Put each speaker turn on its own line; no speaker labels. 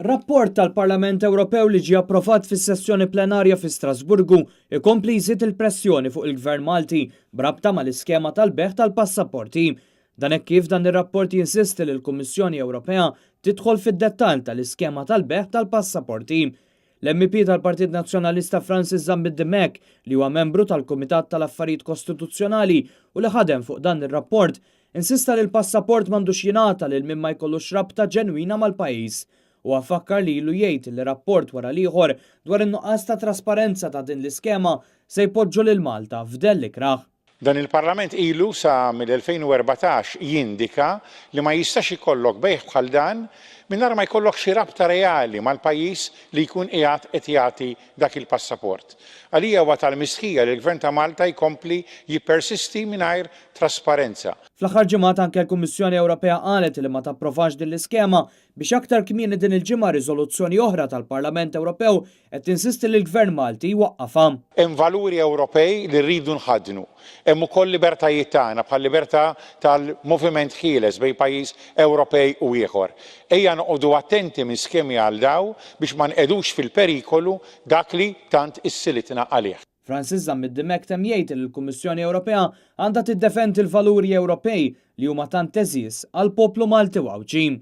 Rapport tal-Parlament Ewropew li ġie approvat fis-sessjoni plenarja fi Strasburgu ikompli jżid il-pressjoni fuq il-Gvern Malti brabta mal-iskema tal-beħ tal-passaporti. Dan hekk kif dan ir-rapport jinsisti li l-Kummissjoni Ewropea tidħol fid-dettall tal-iskema tal-beħ tal-passaporti. L-MP tal-Partit Nazzjonalista Francis Zambid-Demek li huwa membru tal-Kumitat tal-Affarijiet Kostituzzjonali u li ħadem fuq dan ir-rapport insista li l-passaport m'għandux jingħata lil min ma jkollux rabta ġenwina mal-pajjiż. U għafakkar li ilu jgħid li rapport wara liħor dwar in-nuqqas ta' trasparenza ta' din l-iskema se jpoġġu lil Malta f'dell ikraħ.
Dan il-Parlament ilu sa mill-2014 jindika li ma jistax ikollok bejħ bħal dan mingħajr ma jkollok xi rabta reali mal-pajjiż li jkun qiegħed qed jagħti dak il-passaport. Għalija huwa tal-mistħija li l-Gvern ta' Malta jkompli jippersisti mingħajr trasparenza.
Fl-aħħar ġimgħa anke l-Kummissjoni Ewropea qalet li ma tapprovax din l-iskema biex aktar kmieni din il-ġimgħa riżoluzzjoni oħra tal-Parlament Ewropew qed tinsisti li l-Gvern Malti jwaqqafha.
Hemm valuri Ewropej li rridu nħadnu. Hemm ukoll libertajiet tagħna bħal libertà tal-moviment ħieles bejn pajjiż Ewropej u ieħor. Ejja noqogħdu attenti minn skemi għal daw biex ma nqedux fil-perikolu dak li tant issilitna għalih.
Francis Zambid-Demek tem jgħid li l-Kummissjoni Ewropea għandha tiddefendi l-valuri Ewropej li huma tant teżis għall poplu Malti u Awġin.